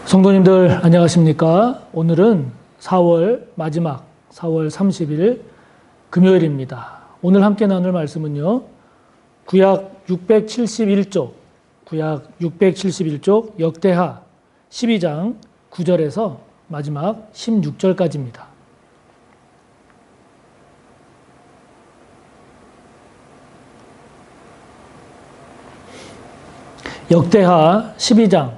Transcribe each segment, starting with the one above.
성도님들 안녕하십니까? 오늘은 4월 마지막 4월 30일 금요일입니다. 오늘 함께 나눌 말씀은요. 구약 671쪽 역대하 12장 9절에서 마지막 16절까지입니다. 역대하 12장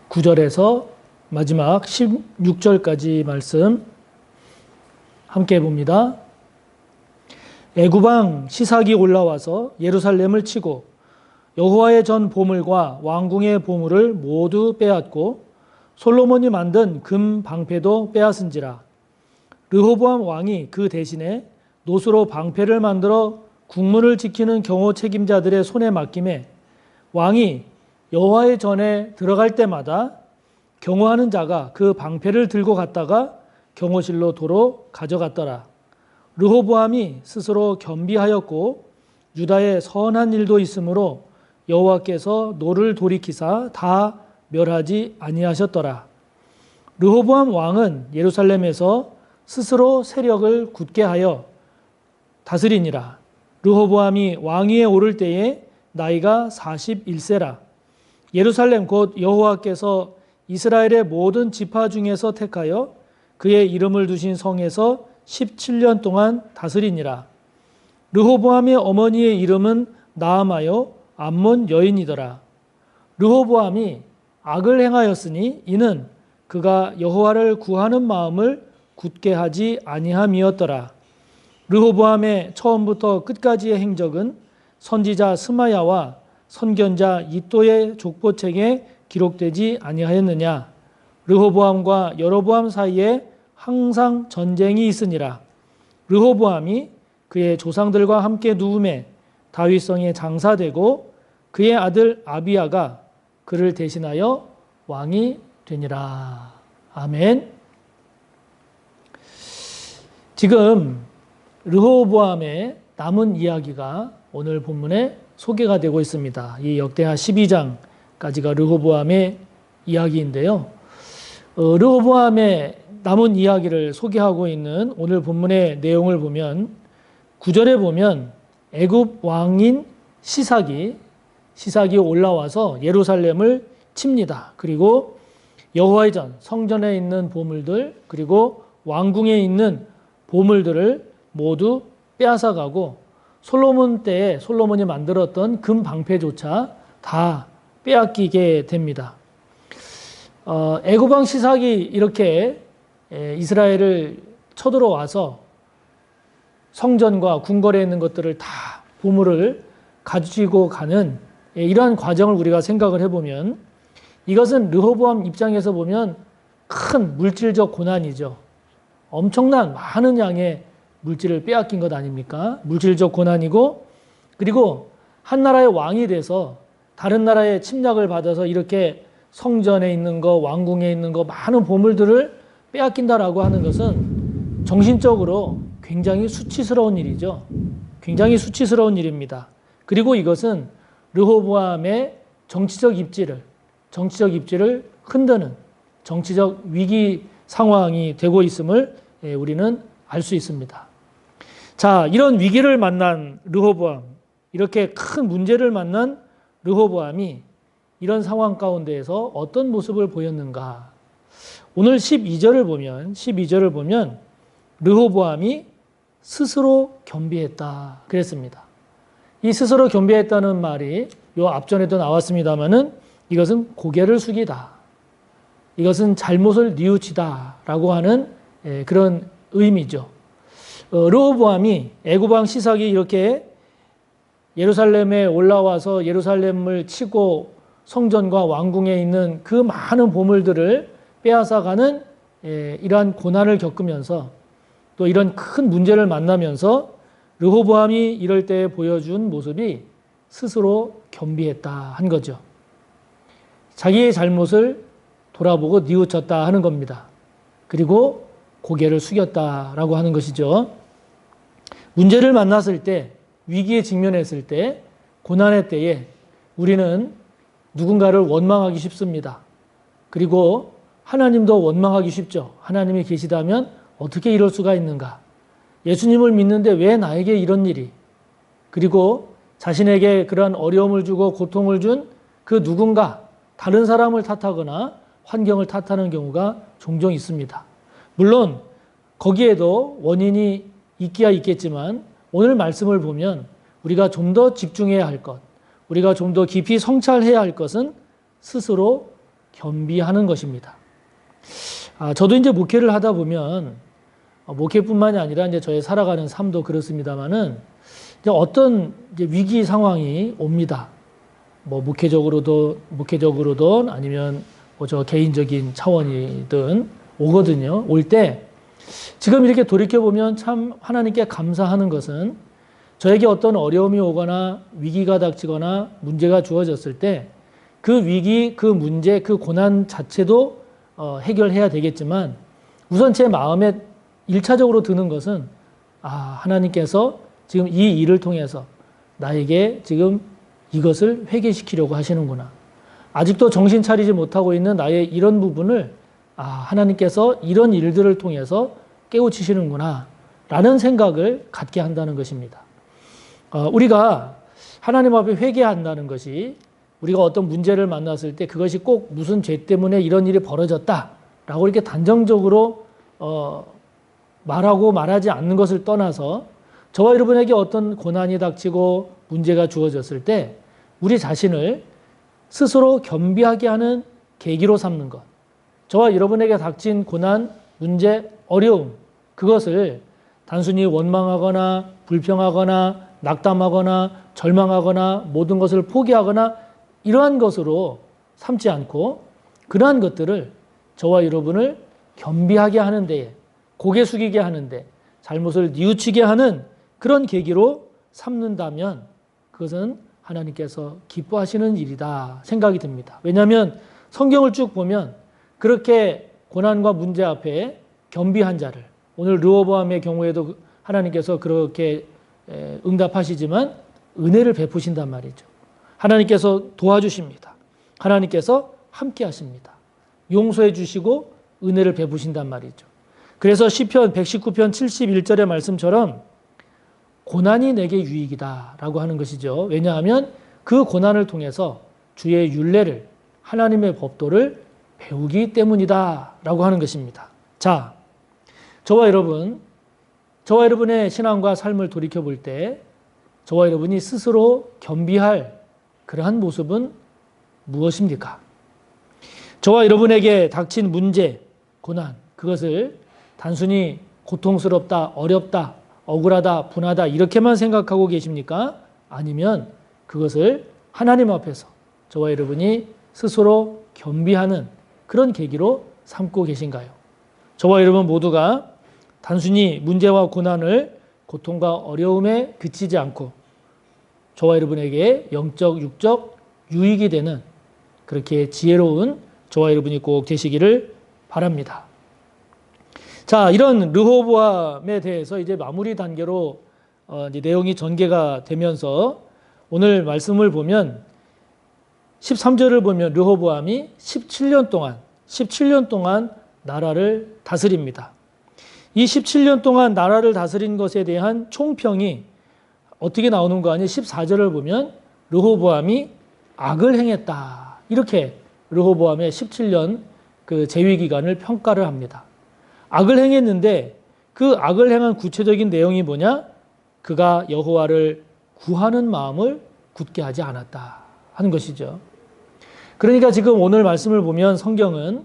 9절에서 마지막 16절까지 말씀 함께 봅니다. 애굽왕 시삭이 올라와서 예루살렘을 치고 여호와의 전 보물과 왕궁의 보물을 모두 빼앗고 솔로몬이 만든 금 방패도 빼앗은지라. 르호보암 왕이 그 대신에 노수로 방패를 만들어 국문을 지키는 경호 책임자들의 손에 맡김에 왕이 여호와의 전에 들어갈 때마다 경호하는 자가 그 방패를 들고 갔다가 경호실로 도로 가져갔더라. 르호보암이 스스로 겸비하였고 유다에 선한 일도 있으므로 여호와께서 노를 돌이키사 다 멸하지 아니하셨더라. 르호보암 왕은 예루살렘에서 스스로 세력을 굳게 하여 다스리니라. 르호보암이 왕위에 오를 때에 나이가 41세라. 예루살렘 곧 여호와께서 이스라엘의 모든 지파 중에서 택하여 그의 이름을 두신 성에서 17년 동안 다스리니라. 르호보암의 어머니의 이름은 나아마요 암몬 여인이더라. 르호보암이 악을 행하였으니 이는 그가 여호와를 구하는 마음을 굳게 하지 아니함이었더라. 르호보암의 처음부터 끝까지의 행적은 선지자 스마야와 선견자 이또의 족보책에 기록되지 아니하였느냐. 르호보암과 여로보암 사이에 항상 전쟁이 있으니라. 르호보암이 그의 조상들과 함께 누움에 다윗성에 장사되고 그의 아들 아비야가 그를 대신하여 왕이 되니라. 아멘. 지금 르호보암의 남은 이야기가 오늘 본문에 소개가 되고 있습니다. 이 역대하 12장까지가 르호보암의 이야기인데요. 르호보암의 남은 이야기를 소개하고 있는 오늘 본문의 내용을 보면 9절에 보면 애굽 왕인 시삭이 올라와서 예루살렘을 칩니다. 그리고 여호와의 전 성전에 있는 보물들 그리고 왕궁에 있는 보물들을 모두 빼앗아가고 솔로몬 때에 솔로몬이 만들었던 금 방패조차 다 빼앗기게 됩니다. 애굽 왕 시삭이 이렇게 이스라엘을 쳐들어와서 성전과 궁궐에 있는 것들을 다 보물을 가지고 가는 이러한 과정을 우리가 생각을 해보면 이것은 르호보암 입장에서 보면 큰 물질적 고난이죠. 엄청난 많은 양의 물질을 빼앗긴 것 아닙니까? 물질적 고난이고 그리고 한 나라의 왕이 돼서 다른 나라의 침략을 받아서 이렇게 성전에 있는 거, 왕궁에 있는 거 많은 보물들을 빼앗긴다라고 하는 것은 정신적으로 굉장히 수치스러운 일이죠. 굉장히 수치스러운 일입니다. 그리고 이것은 르호보암의 정치적 입지를 흔드는 정치적 위기 상황이 되고 있음을 우리는 알 수 있습니다. 자, 이런 위기를 만난 르호보암, 이렇게 큰 문제를 만난 르호보암이 이런 상황 가운데에서 어떤 모습을 보였는가? 오늘 12절을 보면 르호보암이 스스로 겸비했다 그랬습니다. 이 스스로 겸비했다는 말이 요 앞전에도 나왔습니다만은 이것은 고개를 숙이다. 이것은 잘못을 뉘우치다라고 하는 그런 의미죠. 르호보암이 애굽 왕 시삭이 이렇게 예루살렘에 올라와서 예루살렘을 치고 성전과 왕궁에 있는 그 많은 보물들을 빼앗아가는 이러한 고난을 겪으면서 또 이런 큰 문제를 만나면서 르호보암이 이럴 때 보여준 모습이 스스로 겸비했다 한 거죠. 자기의 잘못을 돌아보고 뉘우쳤다 하는 겁니다. 그리고 고개를 숙였다라고 하는 것이죠. 문제를 만났을 때, 위기에 직면했을 때, 고난의 때에 우리는 누군가를 원망하기 쉽습니다. 그리고 하나님도 원망하기 쉽죠. 하나님이 계시다면 어떻게 이럴 수가 있는가? 예수님을 믿는데 왜 나에게 이런 일이? 그리고 자신에게 그러한 어려움을 주고 고통을 준 그 누군가 다른 사람을 탓하거나 환경을 탓하는 경우가 종종 있습니다. 물론 거기에도 원인이 있기야 있겠지만 오늘 말씀을 보면 우리가 좀 더 집중해야 할 것, 우리가 좀 더 깊이 성찰해야 할 것은 스스로 겸비하는 것입니다. 저도 이제 목회를 하다 보면 목회뿐만이 아니라 이제 저의 살아가는 삶도 그렇습니다만은 어떤 이제 위기 상황이 옵니다. 뭐 목회적으로든 아니면 뭐 저 개인적인 차원이든 오거든요. 올 때 지금 이렇게 돌이켜 보면 참 하나님께 감사하는 것은 저에게 어떤 어려움이 오거나 위기가 닥치거나 문제가 주어졌을 때 그 위기, 그 문제, 그 고난 자체도 해결해야 되겠지만 우선 제 마음에 1차적으로 드는 것은 하나님께서 지금 이 일을 통해서 나에게 지금 이것을 회개시키려고 하시는구나. 아직도 정신 차리지 못하고 있는 나의 이런 부분을 하나님께서 이런 일들을 통해서 깨우치시는구나 라는 생각을 갖게 한다는 것입니다. 우리가 하나님 앞에 회개한다는 것이 우리가 어떤 문제를 만났을 때 그것이 꼭 무슨 죄 때문에 이런 일이 벌어졌다라고 이렇게 단정적으로 말하고 말하지 않는 것을 떠나서 저와 여러분에게 어떤 고난이 닥치고 문제가 주어졌을 때 우리 자신을 스스로 겸비하게 하는 계기로 삼는 것. 저와 여러분에게 닥친 고난, 문제, 어려움 그것을 단순히 원망하거나 불평하거나 낙담하거나 절망하거나 모든 것을 포기하거나 이러한 것으로 삼지 않고 그러한 것들을 저와 여러분을 겸비하게 하는 데에 고개 숙이게 하는데 잘못을 뉘우치게 하는 그런 계기로 삼는다면 그것은 하나님께서 기뻐하시는 일이다 생각이 듭니다. 왜냐하면 성경을 쭉 보면 그렇게 고난과 문제 앞에 겸비한 자를 오늘 르호보암의 경우에도 하나님께서 그렇게 응답하시지만 은혜를 베푸신단 말이죠. 하나님께서 도와주십니다. 하나님께서 함께 하십니다. 용서해 주시고 은혜를 베푸신단 말이죠. 그래서 시편 119편 71절의 말씀처럼 고난이 내게 유익이다 라고 하는 것이죠. 왜냐하면 그 고난을 통해서 주의 율례를 하나님의 법도를 배우기 때문이다 라고 하는 것입니다. 자, 저와 여러분의 신앙과 삶을 돌이켜볼 때 저와 여러분이 스스로 겸비할 그러한 모습은 무엇입니까? 저와 여러분에게 닥친 문제, 고난, 그것을 단순히 고통스럽다, 어렵다, 억울하다, 분하다 이렇게만 생각하고 계십니까? 아니면 그것을 하나님 앞에서 저와 여러분이 스스로 겸비하는 그런 계기로 삼고 계신가요? 저와 여러분 모두가 단순히 문제와 고난을 고통과 어려움에 그치지 않고 저와 여러분에게 영적, 육적 유익이 되는 그렇게 지혜로운 저와 여러분이 꼭 되시기를 바랍니다. 자, 이런 르호보암에 대해서 이제 마무리 단계로 이제 내용이 전개가 되면서 오늘 말씀을 보면 13절을 보면 르호보암이 17년 동안 나라를 다스립니다. 이 17년 동안 나라를 다스린 것에 대한 총평이 어떻게 나오는 거 아니에요? 14절을 보면 르호보암이 악을 행했다. 이렇게 르호보암의 17년 그 재위 기간을 평가를 합니다. 악을 행했는데 그 악을 행한 구체적인 내용이 뭐냐? 그가 여호와를 구하는 마음을 굳게 하지 않았다 하는 것이죠. 그러니까 지금 오늘 말씀을 보면 성경은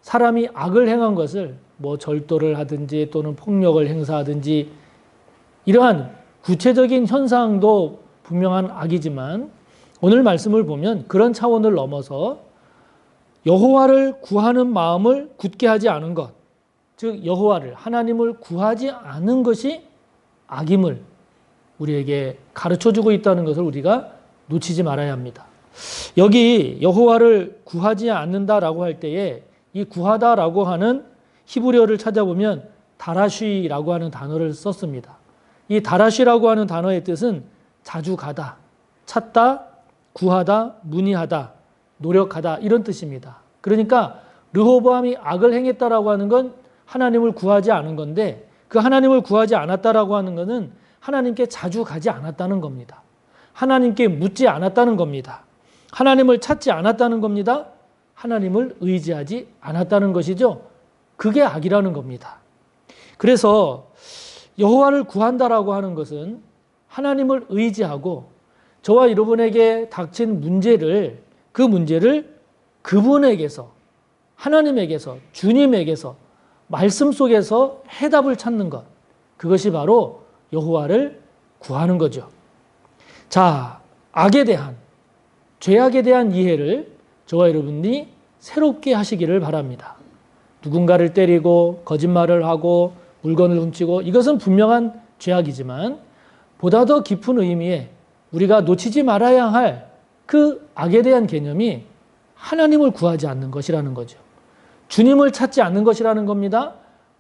사람이 악을 행한 것을 뭐 절도를 하든지 또는 폭력을 행사하든지 이러한 구체적인 현상도 분명한 악이지만 오늘 말씀을 보면 그런 차원을 넘어서 여호와를 구하는 마음을 굳게 하지 않은 것, 즉 여호와를 하나님을 구하지 않은 것이 악임을 우리에게 가르쳐주고 있다는 것을 우리가 놓치지 말아야 합니다. 여기 여호와를 구하지 않는다라고 할 때에 이 구하다라고 하는 히브리어를 찾아보면 다라쉬라고 하는 단어를 썼습니다. 이 다라쉬라고 하는 단어의 뜻은 자주 가다, 찾다, 구하다, 문의하다, 노력하다 이런 뜻입니다. 그러니까 르호보암이 악을 행했다라고 하는 건 하나님을 구하지 않은 건데, 그 하나님을 구하지 않았다라고 하는 것은 하나님께 자주 가지 않았다는 겁니다. 하나님께 묻지 않았다는 겁니다. 하나님을 찾지 않았다는 겁니다. 하나님을 의지하지 않았다는 것이죠. 그게 악이라는 겁니다. 그래서 여호와를 구한다라고 하는 것은 하나님을 의지하고 저와 여러분에게 닥친 문제를, 그 문제를 그분에게서, 하나님에게서, 주님에게서, 말씀 속에서 해답을 찾는 것, 그것이 바로 여호와를 구하는 거죠. 자, 악에 대한, 죄악에 대한 이해를 저와 여러분이 새롭게 하시기를 바랍니다. 누군가를 때리고 거짓말을 하고 물건을 훔치고, 이것은 분명한 죄악이지만 보다 더 깊은 의미의 우리가 놓치지 말아야 할 그 악에 대한 개념이 하나님을 구하지 않는 것이라는 거죠. 주님을 찾지 않는 것이라는 겁니다.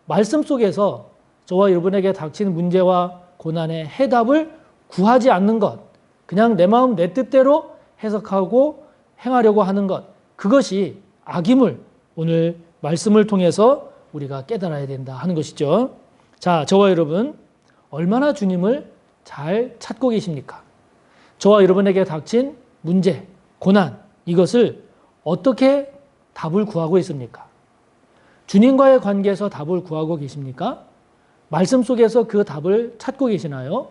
말씀 속에서 저와 여러분에게 닥친 문제와 고난의 해답을 구하지 않는 것, 그냥 내 마음 내 뜻대로 해석하고 행하려고 하는 것, 그것이 악임을 오늘 말씀을 통해서 우리가 깨달아야 된다 하는 것이죠. 자, 저와 여러분 얼마나 주님을 잘 찾고 계십니까? 저와 여러분에게 닥친 문제, 고난, 이것을 어떻게 답을 구하고 있습니까? 주님과의 관계에서 답을 구하고 계십니까? 말씀 속에서 그 답을 찾고 계시나요?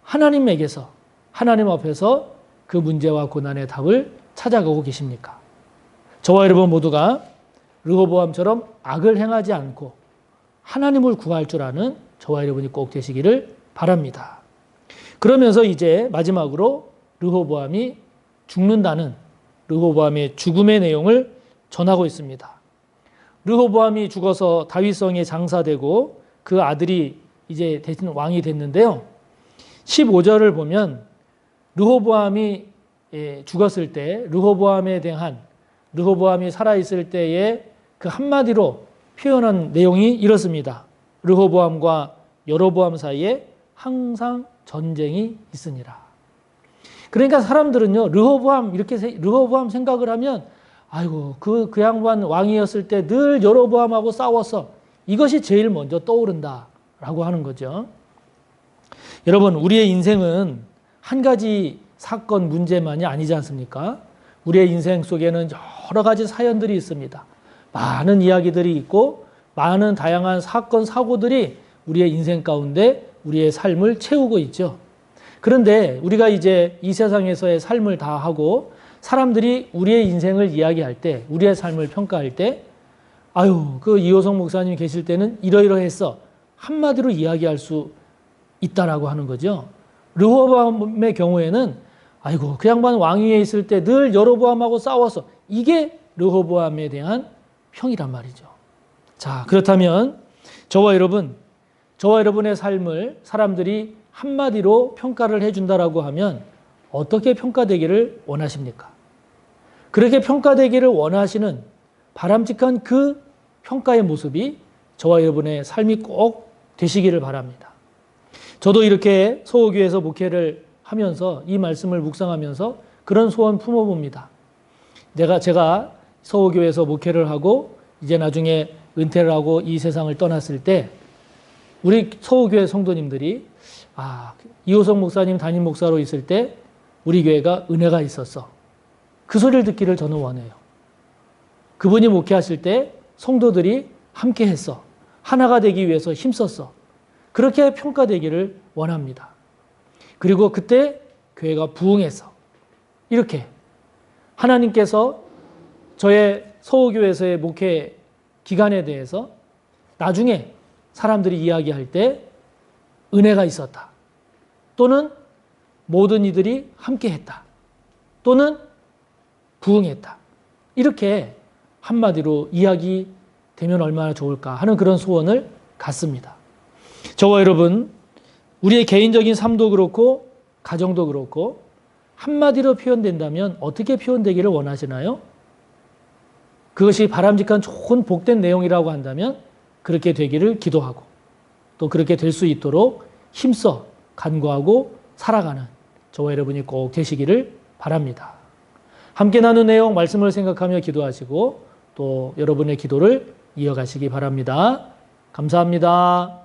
하나님에게서, 하나님 앞에서 그 문제와 고난의 답을 찾아가고 계십니까? 저와 여러분 모두가 르호보암처럼 악을 행하지 않고 하나님을 구할 줄 아는 저와 여러분이 꼭 되시기를 바랍니다. 그러면서 이제 마지막으로 르호보암이 죽는다는 르호보암의 죽음의 내용을 전하고 있습니다. 르호보암이 죽어서 다윗성에 장사되고 그 아들이 이제 대신 왕이 됐는데요. 15절을 보면 르호보암이 죽었을 때 르호보암에 대한, 르호보암이 살아있을 때의 그 한마디로 표현한 내용이 이렇습니다. 르호보암과 여로보암 사이에 항상 전쟁이 있으니라. 그러니까 사람들은요, 르호보암 생각을 하면, 아이고, 그 양반 왕이었을 때 늘 여로보암하고 싸웠어. 이것이 제일 먼저 떠오른다라고 하는 거죠. 여러분, 우리의 인생은 한 가지 사건, 문제만이 아니지 않습니까? 우리의 인생 속에는 여러 가지 사연들이 있습니다. 많은 이야기들이 있고 많은 다양한 사건, 사고들이 우리의 인생 가운데 우리의 삶을 채우고 있죠. 그런데 우리가 이제 이 세상에서의 삶을 다 하고 사람들이 우리의 인생을 이야기할 때, 우리의 삶을 평가할 때, 아유, 그 이호성 목사님 계실 때는 이러이러했어. 한마디로 이야기할 수 있다라고 하는 거죠. 르호보암의 경우에는 아이고, 그 양반 왕위에 있을 때 늘 여로보암하고 싸웠어. 이게 르호보암에 대한 평이란 말이죠. 자, 그렇다면 저와 여러분의 삶을 사람들이 한마디로 평가를 해준다라고 하면 어떻게 평가되기를 원하십니까? 그렇게 평가되기를 원하시는 바람직한 그 평가의 모습이 저와 여러분의 삶이 꼭 되시기를 바랍니다. 저도 이렇게 서호교회에서 목회를 하면서 이 말씀을 묵상하면서 그런 소원 품어봅니다. 제가 서호교회에서 목회를 하고 이제 나중에 은퇴를 하고 이 세상을 떠났을 때 우리 서호교회 성도님들이 이호성 목사님 담임 목사로 있을 때 우리 교회가 은혜가 있었어. 그 소리를 듣기를 저는 원해요. 그분이 목회하실 때 성도들이 함께 했어. 하나가 되기 위해서 힘썼어. 그렇게 평가되기를 원합니다. 그리고 그때 교회가 부흥했어. 이렇게 하나님께서 저의 서호교회에서의 목회 기간에 대해서 나중에 사람들이 이야기할 때 은혜가 있었다. 또는 모든 이들이 함께 했다. 또는 부흥했다. 이렇게 한마디로 이야기되면 얼마나 좋을까 하는 그런 소원을 갖습니다. 저와 여러분, 우리의 개인적인 삶도 그렇고 가정도 그렇고 한마디로 표현된다면 어떻게 표현되기를 원하시나요? 그것이 바람직한 좋은 복된 내용이라고 한다면 그렇게 되기를 기도하고 또 그렇게 될 수 있도록 힘써 간구하고 살아가는 저와 여러분이 꼭 되시기를 바랍니다. 함께 나눈 내용 말씀을 생각하며 기도하시고 또 또 여러분의 기도를 이어가시기 바랍니다. 감사합니다.